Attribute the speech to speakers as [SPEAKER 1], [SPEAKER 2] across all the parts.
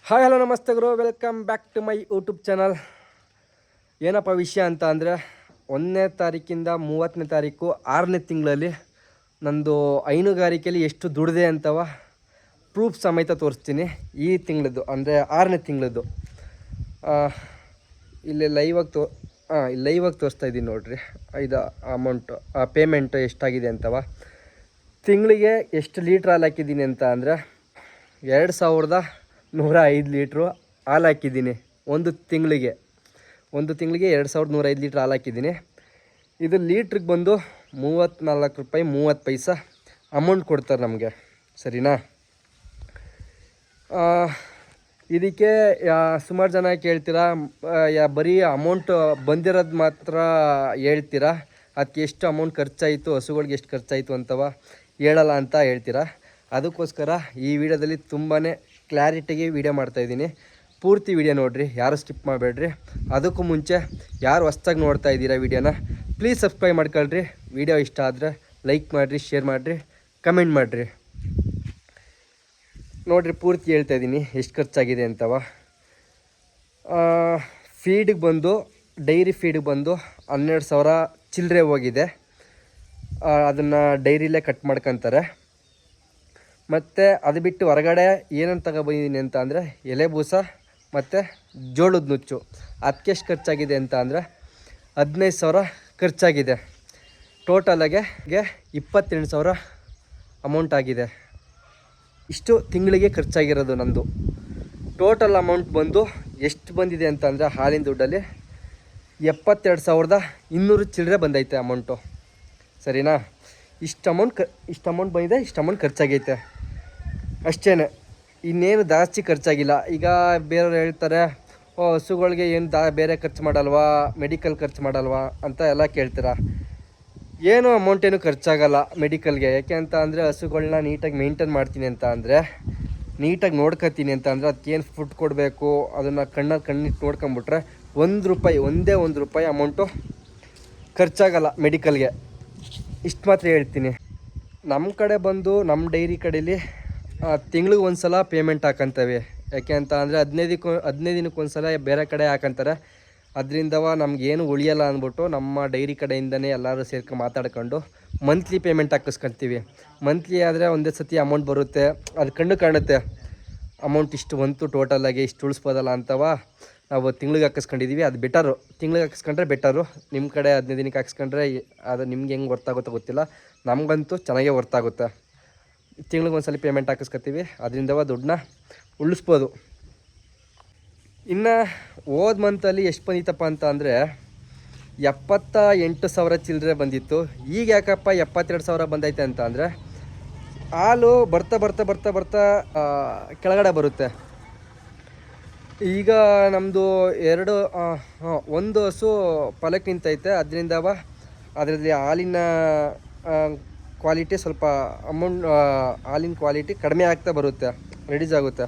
[SPEAKER 1] Hi hello ನಮಸ್ತೆ ಗುರು, welcome back to my YouTube channel. ಏನಪ್ಪ ವಿಷಯ ಅಂತ ಅಂದರೆ 1ನೇ ತಾರೀಕಿಂದ 30ನೇ ತಾರೀಕು 6ನೇ ತಿಂಗಳಲ್ಲಿ ನಂದು ಹೈನುಗಾರಿಕೆಯಲ್ಲಿ ಎಷ್ಟು ದುಡಿದೆ ಅಂತವ ಪ್ರೂಫ್ ಸಮೇತ ತೋರಿಸ್ತೀನಿ. ಈ ತಿಂಗಳದ್ದು ಅಂದರೆ 6ನೇ ತಿಂಗಳದ್ದು ಇಲ್ಲಿ ಲೈವಾಗಿ ತೋರಿಸ್ತಾ ಇದ್ದೀನಿ ನೋಡಿರಿ. ಇದು ಅಮೌಂಟು ಪೇಮೆಂಟು ಎಷ್ಟಾಗಿದೆ ಅಂತವ, ತಿಂಗಳಿಗೆ ಎಷ್ಟು ಲೀಟ್ರ್ ಹಾಲು ಹಾಕಿದ್ದೀನಿ ಅಂತ ಅಂದರೆ 2105 ಲೀಟ್ರು ಹಾಲು ಹಾಕಿದ್ದೀನಿ. ಒಂದು ತಿಂಗಳಿಗೆ 2105 ಲೀಟ್ರ್ ಹಾಲು ಹಾಕಿದ್ದೀನಿ. ಇದು ಲೀಟ್ರಿಗೆ ಬಂದು 34 ರೂಪಾಯಿ 30 ಪೈಸೆ ಅಮೌಂಟ್ ಕೊಡ್ತಾರೆ ನಮಗೆ, ಸರಿನಾ? ಇದಕ್ಕೆ ಸುಮಾರು ಜನ ಕೇಳ್ತೀರಾ, ಬರೀ ಅಮೌಂಟ್ ಬಂದಿರೋದು ಮಾತ್ರ ಹೇಳ್ತೀರಾ, ಅದಕ್ಕೆ ಎಷ್ಟು ಅಮೌಂಟ್ ಖರ್ಚಾಯಿತು, ಹಸುಗಳಿಗೆ ಎಷ್ಟು ಖರ್ಚಾಯಿತು ಅಂತವ ಹೇಳಲ್ಲ ಅಂತ ಹೇಳ್ತೀರಾ. ಅದಕ್ಕೋಸ್ಕರ ಈ ವಿಡಿಯೋದಲ್ಲಿ ತುಂಬಾ ಕ್ಲಾರಿಟಿಗೆ ವಿಡಿಯೋ ಮಾಡ್ತಾಯಿದ್ದೀನಿ. ಪೂರ್ತಿ ವಿಡಿಯೋ ನೋಡಿರಿ, ಯಾರು ಸ್ಕಿಪ್ ಮಾಡಬೇಡ್ರಿ. ಅದಕ್ಕೂ ಮುಂಚೆ ಯಾರು ಹೊಸ್ದಾಗಿ ನೋಡ್ತಾ ಇದ್ದೀರಾ ವಿಡಿಯೋನ, ಪ್ಲೀಸ್ ಸಬ್ಸ್ಕ್ರೈಬ್ ಮಾಡ್ಕೊಳ್ರಿ. ವಿಡಿಯೋ ಇಷ್ಟ ಆದರೆ ಲೈಕ್ ಮಾಡಿರಿ, ಶೇರ್ ಮಾಡಿರಿ, ಕಮೆಂಟ್ ಮಾಡಿರಿ. ನೋಡಿರಿ, ಪೂರ್ತಿ ಹೇಳ್ತಾಯಿದ್ದೀನಿ ಎಷ್ಟು ಖರ್ಚಾಗಿದೆ ಅಂತವ. ಫೀಡಿಗೆ ಬಂದು ಡೈರಿ ಫೀಡಿಗೆ ಬಂದು 12,000 ಚಿಲ್ಲರೆ ಹೋಗಿದೆ. ಅದನ್ನು ಡೈರಿಲೇ ಕಟ್ ಮಾಡ್ಕೊತಾರೆ. ಮತ್ತು ಅದು ಬಿಟ್ಟು ಹೊರಗಡೆ ಏನಂತ ತಗೊಬಂದಿದ್ದೀನಿ ಅಂತ ಅಂದರೆ ಎಲೆ ಬೂಸ ಮತ್ತು ಜೋಳದ ನುಚ್ಚು. ಅದಕ್ಕೆ ಎಷ್ಟು ಖರ್ಚಾಗಿದೆ ಅಂತ ಅಂದರೆ 15,000 ಖರ್ಚಾಗಿದೆ. ಟೋಟಲಾಗೆ 28,000 ಅಮೌಂಟ್ ಆಗಿದೆ. ಇಷ್ಟು ತಿಂಗಳಿಗೆ ಖರ್ಚಾಗಿರೋದು ನಂದು. ಟೋಟಲ್ ಅಮೌಂಟ್ ಬಂದು ಎಷ್ಟು ಬಂದಿದೆ ಅಂತ ಅಂದರೆ ಹಾಲಿನ ದುಡ್ಡಲ್ಲಿ 72,200 ಚಿಲ್ಲರೆ ಬಂದೈತೆ ಅಮೌಂಟು, ಸರಿನಾ? ಇಷ್ಟು ಅಮೌಂಟ್ ಬಂದಿದೆ, ಇಷ್ಟು ಅಮೌಂಟ್ ಖರ್ಚಾಗೈತೆ ಅಷ್ಟೇ, ಇನ್ನೇನು ಜಾಸ್ತಿ ಖರ್ಚಾಗಿಲ್ಲ. ಈಗ ಬೇರೆಯವ್ರು ಹೇಳ್ತಾರೆ, ಹಸುಗಳಿಗೆ ಏನು ಬೇರೆ ಖರ್ಚು ಮಾಡಲ್ವಾ, ಮೆಡಿಕಲ್ ಖರ್ಚು ಮಾಡಲ್ವಾ ಅಂತ ಎಲ್ಲ ಕೇಳ್ತೀರ. ಏನು ಅಮೌಂಟ್ ಏನು ಖರ್ಚಾಗಲ್ಲ ಮೆಡಿಕಲ್ಗೆ. ಯಾಕೆ ಅಂತ ಅಂದರೆ ಹಸುಗಳನ್ನ ನೀಟಾಗಿ ಮೇಂಟೈನ್ ಮಾಡ್ತೀನಿ ಅಂತ ಅಂದರೆ, ನೀಟಾಗಿ ನೋಡ್ಕೊತೀನಿ ಅಂತ ಅಂದರೆ, ಅದಕ್ಕೇನು ಫುಡ್ ಕೊಡಬೇಕು ಅದನ್ನು ಕಣ್ಣಿಟ್ಟು ನೋಡ್ಕೊಂಬಿಟ್ರೆ ಒಂದೇ ಒಂದು ರೂಪಾಯಿ ಅಮೌಂಟು ಖರ್ಚಾಗಲ್ಲ ಮೆಡಿಕಲ್ಗೆ. ಇಷ್ಟು ಮಾತ್ರ ಹೇಳ್ತೀನಿ. ನಮ್ಮ ಕಡೆ ಬಂದು ನಮ್ಮ ಡೈರಿ ಕಡೇಲಿ ತಿಂಗ್ಳಿಗೆ ಒಂದು ಸಲ ಪೇಮೆಂಟ್ ಹಾಕಂತವೆ. ಯಾಕೆ ಅಂತ ಅಂದರೆ 15 ದಿನಕ್ಕೆ ಒಂದು ಸಲ ಬೇರೆ ಕಡೆ ಹಾಕಂತಾರೆ. ಅದರಿಂದವ ನಮಗೇನು ಉಳಿಯಲ್ಲ ಅಂದ್ಬಿಟ್ಟು ನಮ್ಮ ಡೈರಿ ಕಡೆಯಿಂದನೇ ಎಲ್ಲರೂ ಸೇರ್ಕೊಂಡು ಮಾತಾಡ್ಕೊಂಡು ಮಂತ್ಲಿ ಪೇಮೆಂಟ್ ಹಾಕಿಸ್ಕೊಳ್ತೀವಿ. ಮಂತ್ಲಿ ಆದರೆ ಒಂದೇ ಸತಿ ಅಮೌಂಟ್ ಬರುತ್ತೆ, ಅದು ಕಣ್ಣು ಕಾಣುತ್ತೆ ಅಮೌಂಟ್ ಇಷ್ಟು ಬಂತು ಟೋಟಲಾಗಿ, ಇಷ್ಟು ಉಳಿಸ್ಬೋದಲ್ಲ ಅಂತವ ನಾವು ತಿಂಗ್ಳಿಗೆ ಹಾಕಿಸ್ಕೊಂಡಿದ್ದೀವಿ. ಅದು ಬೆಟರು, ತಿಂಗ್ಳಿಗೆ ಹಾಕಿಸ್ಕೊಂಡ್ರೆ ಬೆಟರು. ನಿಮ್ಮ ಕಡೆ 15 ದಿನಕ್ಕೆ ಹಾಕಿಸ್ಕೊಂಡ್ರೆ ಅದು ನಿಮ್ಗೆ ಹೆಂಗೆ ವರ್ತಾಗುತ್ತೋ ಗೊತ್ತಿಲ್ಲ, ನಮಗಂತೂ ಚೆನ್ನಾಗೇ ವರ್ತಾಗುತ್ತೆ. ತಿಂಗ್ಳಿಗೆ ಒಂದು ಸಲ ಪೇಮೆಂಟ್ ಹಾಕಿಸ್ಕೊತೀವಿ, ಅದರಿಂದವ ದುಡ್ಡನ್ನ ಉಳಿಸ್ಬೋದು. ಇನ್ನು ಹೋದ ಮಂತಲ್ಲಿ ಎಷ್ಟು ಬಂದಿತ್ತಪ್ಪ ಅಂತ ಅಂದರೆ 78,000 ಚಿಲ್ಲರೆ ಬಂದಿತ್ತು. ಈಗ ಯಾಕಪ್ಪ 72,000 ಬಂದೈತೆ ಅಂತ ಅಂದರೆ, ಹಾಲು ಬರ್ತಾ ಬರ್ತಾ ಬರ್ತಾ ಬರ್ತಾ ಕೆಳಗಡೆ ಬರುತ್ತೆ. ಈಗ ನಮ್ಮದು ಒಂದು ಹಸು ಫಲಕ್ಕೆ ನಿಂತೈತೆ. ಅದರಿಂದವ ಅದರಲ್ಲಿ ಹಾಲಿನ ಕ್ವಾಲಿಟಿ ಸ್ವಲ್ಪ ಹಾಲಿನ ಕ್ವಾಲಿಟಿ ಕಡಿಮೆ ಆಗ್ತಾ ಬರುತ್ತೆ, ರೆಡ್ಯೂಸ್ ಆಗುತ್ತೆ,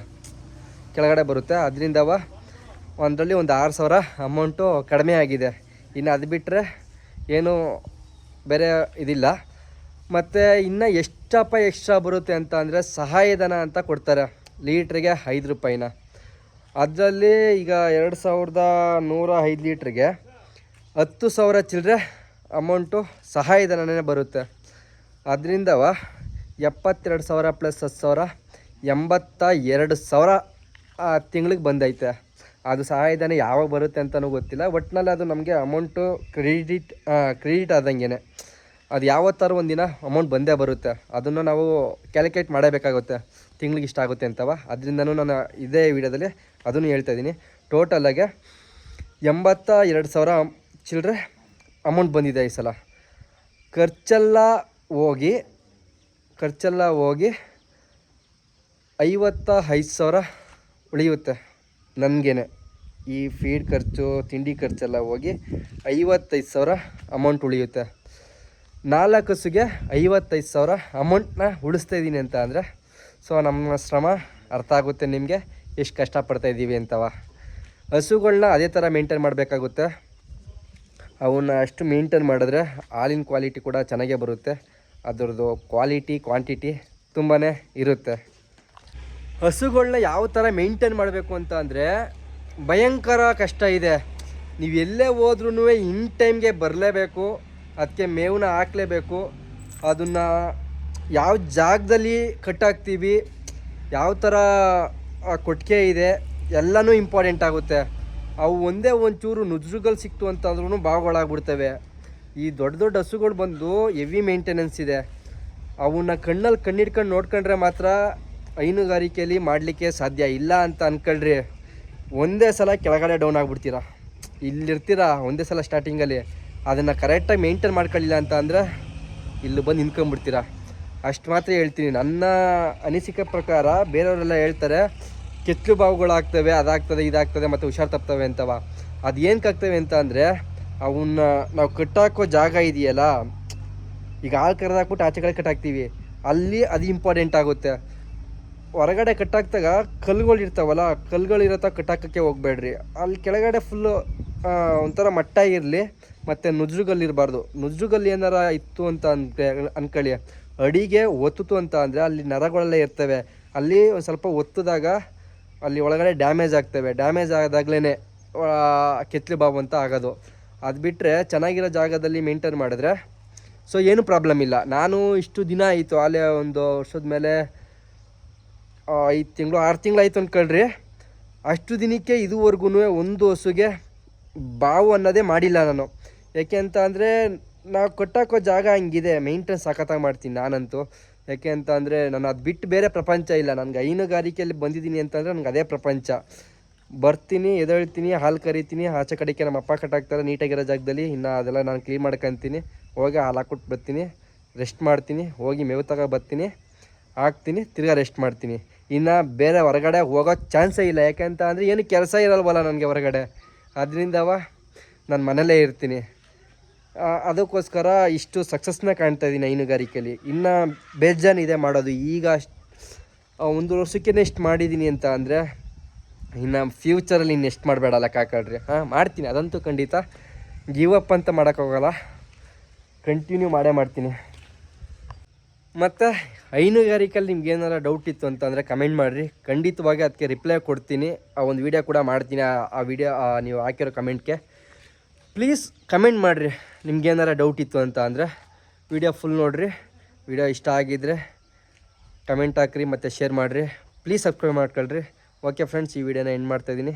[SPEAKER 1] ಕೆಳಗಡೆ ಬರುತ್ತೆ. ಅದರಿಂದವ ಒಂದರಲ್ಲಿ ಒಂದು 6,000 ಅಮೌಂಟು ಕಡಿಮೆ ಆಗಿದೆ. ಇನ್ನು ಅದು ಬಿಟ್ಟರೆ ಏನು ಬೇರೆ ಇದಿಲ್ಲ. ಮತ್ತು ಇನ್ನು ಎಷ್ಟಪ್ಪ ಎಕ್ಸ್ಟ್ರಾ ಬರುತ್ತೆ ಅಂತ ಅಂದರೆ, ಸಹಾಯಧನ ಅಂತ ಕೊಡ್ತಾರೆ ಲೀಟ್ರಿಗೆ 5 ರೂಪಾಯಿನ. ಅದರಲ್ಲಿ ಈಗ 2105 ಲೀಟ್ರಿಗೆ 10,000 ಚಿಲ್ಲರೆ ಅಮೌಂಟು ಸಹಾಯಧನನೇ ಬರುತ್ತೆ. ಅದರಿಂದವ 72,000 ಪ್ಲಸ್ 10,000 82,000 ತಿಂಗಳಿಗೆ ಬಂದೈತೆ. ಅದು ಸಹಾಯಧನ ಯಾವಾಗ ಬರುತ್ತೆ ಅಂತಲೂ ಗೊತ್ತಿಲ್ಲ. ಒಟ್ಟಿನಲ್ಲಿ ಅದು ನಮಗೆ ಅಮೌಂಟು ಕ್ರೆಡಿಟ್ ಆದಂಗೆ, ಅದು ಯಾವತ್ತಾರು ಒಂದಿನ ಅಮೌಂಟ್ ಬಂದೇ ಬರುತ್ತೆ. ಅದನ್ನು ನಾವು ಕ್ಯಾಲ್ಕುಲೇಟ್ ಮಾಡಬೇಕಾಗುತ್ತೆ ತಿಂಗ್ಳಿಗೆ ಇಷ್ಟ ಆಗುತ್ತೆ ಅಂತವ. ಅದರಿಂದನೂ ನಾನು ಇದೇ ವಿಡಿಯೋದಲ್ಲಿ ಅದನ್ನು ಹೇಳ್ತಾಯಿದ್ದೀನಿ. ಟೋಟಲಾಗೆ 82,000 ಚಿಲ್ಲರೆ ಅಮೌಂಟ್ ಬಂದಿದೆ ಈ ಸಲ. ಖರ್ಚೆಲ್ಲ ಹೋಗಿ 55,000 ಉಳಿಯುತ್ತೆ ನನಗೇನೆ. ಈ ಫೀಡ್ ಖರ್ಚು, ತಿಂಡಿ ಖರ್ಚೆಲ್ಲ ಹೋಗಿ 55,000 ಅಮೌಂಟ್ ಉಳಿಯುತ್ತೆ. 4 ಹಸುಗೆ 55,000 ಅಮೌಂಟನ್ನ ಉಳಿಸ್ತಾಯಿದ್ದೀನಿ ಅಂತ ಅಂದರೆ, ಸೊ ನಮ್ಮ ಶ್ರಮ ಅರ್ಥ ಆಗುತ್ತೆ ನಿಮಗೆ, ಎಷ್ಟು ಕಷ್ಟಪಡ್ತಾಯಿದ್ದೀವಿ ಅಂತವ. ಹಸುಗಳನ್ನ ಅದೇ ಥರ ಮೇಂಟೈನ್ ಮಾಡಬೇಕಾಗುತ್ತೆ. ಅವನ್ನ ಅಷ್ಟು ಮೇಂಟೈನ್ ಮಾಡಿದ್ರೆ ಹಾಲಿನ ಕ್ವಾಲಿಟಿ ಕೂಡ ಚೆನ್ನಾಗೇ ಬರುತ್ತೆ. ಅದರದ್ದು ಕ್ವಾಲಿಟಿ ಕ್ವಾಂಟಿಟಿ ತುಂಬಾ ಇರುತ್ತೆ. ಹಸುಗಳನ್ನ ಯಾವ ಥರ ಮೇಂಟೈನ್ ಮಾಡಬೇಕು ಅಂತ ಅಂದರೆ ಭಯಂಕರ ಕಷ್ಟ ಇದೆ. ನೀವು ಎಲ್ಲೇ ಹೋದ್ರೂ ಇನ್ ಟೈಮ್ಗೆ ಬರಲೇಬೇಕು, ಅದಕ್ಕೆ ಮೇವನ್ನ ಹಾಕಲೇಬೇಕು. ಅದನ್ನು ಯಾವ ಜಾಗದಲ್ಲಿ ಕಟ್ಟಾಕ್ತೀವಿ, ಯಾವ ಥರ ಕೊಟ್ಟಿಗೆ ಇದೆ ಎಲ್ಲನೂ ಇಂಪಾರ್ಟೆಂಟ್ ಆಗುತ್ತೆ. ಅವು ಒಂದೇ ಒಂಚೂರು ನುಜ್ರುಗಳು ಸಿಕ್ತು ಅಂತಂದ್ರೂ ಬಾವುಗಳಾಗ್ಬಿಡ್ತವೆ. ಈ ದೊಡ್ಡ ದೊಡ್ಡ ಹಸುಗಳು ಬಂದು ಹೆವಿ ಮೇಂಟೆನೆನ್ಸ್ ಇದೆ. ಅವನ್ನ ಕಣ್ಣಲ್ಲಿ ಕಣ್ಣಿಡ್ಕೊಂಡು ನೋಡ್ಕೊಂಡ್ರೆ ಮಾತ್ರ ಹೈನುಗಾರಿಕೆಯಲ್ಲಿ ಮಾಡಲಿಕ್ಕೆ ಸಾಧ್ಯ. ಇಲ್ಲ ಅಂತ ಅಂದ್ಕೊಳ್ರಿ, ಒಂದೇ ಸಲ ಕೆಳಗಡೆ ಡೌನ್ ಆಗಿಬಿಡ್ತೀರಾ. ಇಲ್ಲಿರ್ತೀರ ಒಂದೇ ಸಲ ಸ್ಟಾರ್ಟಿಂಗಲ್ಲಿ, ಅದನ್ನು ಕರೆಕ್ಟಾಗಿ ಮೇಂಟೈನ್ ಮಾಡ್ಕೊಳ್ಳಿಲ್ಲ ಅಂತ ಅಂದರೆ ಇಲ್ಲಿ ಬಂದು ನಿಂತ್ಕೊಂಡ್ಬಿಡ್ತೀರಾ. ಅಷ್ಟು ಮಾತ್ರ ಹೇಳ್ತೀನಿ. ನನ್ನ ಅನಿಸಿಕೆ ಪ್ರಕಾರ ಬೇರೆಯವರೆಲ್ಲ ಹೇಳ್ತಾರೆ ಕೆತ್ತಲು ಬಾವುಗಳಾಗ್ತವೆ, ಅದಾಗ್ತದೆ ಇದಾಗ್ತದೆ ಮತ್ತು ಹುಷಾರು ತಪ್ತವೆ ಅಂತವ. ಅದು ಏನಕ್ಕಾಗ್ತವೆ ಅಂತ ಅಂದರೆ ಅವನ್ನ ನಾವು ಕಟ್ಟಾಕೋ ಜಾಗ ಇದೆಯಲ್ಲ, ಈಗ ಹಾಲು ಕರೆದಾಕ್ಬಿಟ್ಟು ಆಚೆ ಕಡೆ ಕಟ್ಟಾಕ್ತೀವಿ, ಅಲ್ಲಿ ಅದು ಇಂಪಾರ್ಟೆಂಟ್ ಆಗುತ್ತೆ. ಹೊರಗಡೆ ಕಟ್ಟಾಕ್ದಾಗ ಕಲ್ಲುಗಳು ಇರ್ತಾವಲ್ಲ, ಕಲ್ಲುಗಳಿರತ್ತ ಕಟ್ಟಾಕಕ್ಕೆ ಹೋಗ್ಬೇಡ್ರಿ. ಅಲ್ಲಿ ಕೆಳಗಡೆ ಫುಲ್ಲು ಒಂಥರ ಮಟ್ಟ ಇರಲಿ, ಮತ್ತು ನುಜ್ರುಗಲ್ಲಿರಬಾರ್ದು. ನುಜ್ರುಗಲ್ಲಿ ಏನಾರ ಇತ್ತು ಅಂತ ಅನ್ಕೊಳ್ಳಿ, ಅಡಿಗೆ ಒತ್ತಿತು ಅಂತ ಅಂದರೆ ಅಲ್ಲಿ ನರಗಳೆಲ್ಲ ಇರ್ತವೆ. ಅಲ್ಲಿ ಒಂದು ಸ್ವಲ್ಪ ಒತ್ತಿದಾಗ ಅಲ್ಲಿ ಒಳಗಡೆ ಡ್ಯಾಮೇಜ್ ಆಗ್ತವೆ. ಡ್ಯಾಮೇಜ್ ಆದಾಗಲೇ ಕೆತ್ತಲು ಬಾವು ಅಂತ ಆಗೋದು. ಅದು ಬಿಟ್ಟರೆ ಚೆನ್ನಾಗಿರೋ ಜಾಗದಲ್ಲಿ ಮೇಂಟೈನ್ ಮಾಡಿದ್ರೆ ಸೊ ಏನೂ ಪ್ರಾಬ್ಲಮ್ ಇಲ್ಲ. ನಾನು ಇಷ್ಟು ದಿನ ಆಯಿತು, ಅಲ್ಲೇ ಒಂದು ವರ್ಷದ ಮೇಲೆ 5 ತಿಂಗಳು 6 ತಿಂಗಳು ಆಯಿತು ಅಂದ್ಕೊಳ್ರಿ. ಅಷ್ಟು ದಿನಕ್ಕೆ ಇದುವರೆಗೂ ಒಂದು ಹಸುಗೆ ಬಾವು ಅನ್ನೋದೇ ಮಾಡಿಲ್ಲ ನಾನು. ಯಾಕೆ ಅಂತ ಅಂದರೆ ನಾವು ಕಟ್ಟಾಕೋ ಜಾಗ ಹಂಗಿದೆ, ಮೇಂಟೈನ್ ಸಖತ್ತಾಗಿ ಮಾಡ್ತೀನಿ ನಾನಂತೂ. ಯಾಕೆ ಅಂತ ಅಂದರೆ ನಾನು ಅದು ಬಿಟ್ಟು ಬೇರೆ ಪ್ರಪಂಚ ಇಲ್ಲ. ನನಗೆ ಹೈನುಗಾರಿಕೆಯಲ್ಲಿ ಬಂದಿದ್ದೀನಿ ಅಂತಂದರೆ ನನಗೆ ಅದೇ ಪ್ರಪಂಚ. ಬರ್ತೀನಿ, ಎದ್ದೇಳ್ತೀನಿ, ಹಾಲು ಕರಿತೀನಿ, ಆಚೆ ಕಡೆಗೆ ನಮ್ಮ ಅಪ್ಪ ಕಟ್ಟಾಕ್ತಾರೆ ನೀಟಾಗಿರೋ ಜಾಗದಲ್ಲಿ. ಇನ್ನು ಅದೆಲ್ಲ ನಾನು ಕ್ಲೀನ್ ಮಾಡ್ಕೊತೀನಿ, ಹೋಗಿ ಹಾಲು ಹಾಕ್ಬಿಟ್ಟು ಬರ್ತೀನಿ, ರೆಸ್ಟ್ ಮಾಡ್ತೀನಿ, ಹೋಗಿ ಮೇವು ತಗೋ ಬರ್ತೀನಿ, ಹಾಕ್ತೀನಿ, ತಿರ್ಗಾ ರೆಸ್ಟ್ ಮಾಡ್ತೀನಿ. ಇನ್ನು ಬೇರೆ ಹೊರಗಡೆ ಹೋಗೋ ಚಾನ್ಸೇ ಇಲ್ಲ. ಯಾಕೆಂತ ಅಂದರೆ ಏನು ಕೆಲಸ ಇರಲ್ವಲ್ಲ ನನಗೆ ಹೊರಗಡೆ. ಅದರಿಂದವ ನಾನು ಮನೇಲೇ ಇರ್ತೀನಿ. ಅದಕ್ಕೋಸ್ಕರ ಇಷ್ಟು ಸಕ್ಸಸ್ನ ಕಾಣ್ತಾ ಇದ್ದೀನಿ ಹೈನುಗಾರಿಕೆಯಲ್ಲಿ. ಇನ್ನು ಬೇಜಾನಿದೆ ಮಾಡೋದು. ಈಗ ಒಂದು ವರ್ಷಕ್ಕೆ ಎಷ್ಟು ಮಾಡಿದ್ದೀನಿ ಅಂತ ಅಂದರೆ ಇನ್ನು ಫ್ಯೂಚರಲ್ಲಿ ಎಷ್ಟು ಮಾಡಬೇಡಲ್ಲ ಕಾಕಾಡ್ರಿ. ಮಾಡ್ತೀನಿ, ಅದಂತೂ ಖಂಡಿತ. ಗಿವ್ ಅಪ್ ಅಂತ ಮಾಡೋಕ್ಕೋಗಲ್ಲ, ಕಂಟಿನ್ಯೂ ಮಾಡೇ ಮಾಡ್ತೀನಿ. ಮತ್ತು ಹೈನುಗಾರಿಕೆಯಲ್ಲಿ ನಿಮ್ಗೆ ಏನಾರ ಡೌಟ್ ಇತ್ತು ಅಂತಂದರೆ ಕಮೆಂಟ್ ಮಾಡಿರಿ, ಖಂಡಿತವಾಗಿ ಅದಕ್ಕೆ ರಿಪ್ಲೈ ಕೊಡ್ತೀನಿ. ಆ ಒಂದು ವಿಡಿಯೋ ಕೂಡ ಮಾಡ್ತೀನಿ. ಆ ವಿಡಿಯೋ ನೀವು ಹಾಕಿರೋ ಕಮೆಂಟ್ಗೆ ಪ್ಲೀಸ್ ಕಮೆಂಟ್ ಮಾಡಿರಿ. ನಿಮ್ಗೇನಾರ ಡೌಟ್ ಇತ್ತು ಅಂತ ಅಂದರೆ ವಿಡಿಯೋ ಫುಲ್ ನೋಡಿರಿ. ವಿಡಿಯೋ ಇಷ್ಟ ಆಗಿದ್ದರೆ ಕಮೆಂಟ್ ಹಾಕ್ರಿ ಮತ್ತು ಶೇರ್ ಮಾಡಿರಿ. ಪ್ಲೀಸ್ ಸಬ್ಸ್ಕ್ರೈಬ್ ಮಾಡ್ಕೊಳ್ರಿ. ಓಕೆ ಫ್ರೆಂಡ್ಸ್, ಈ ವಿಡಿಯೋನ ಎಂಡ್ ಮಾಡ್ತಾಯಿದ್ದೀನಿ.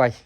[SPEAKER 1] ಬಾಯ್.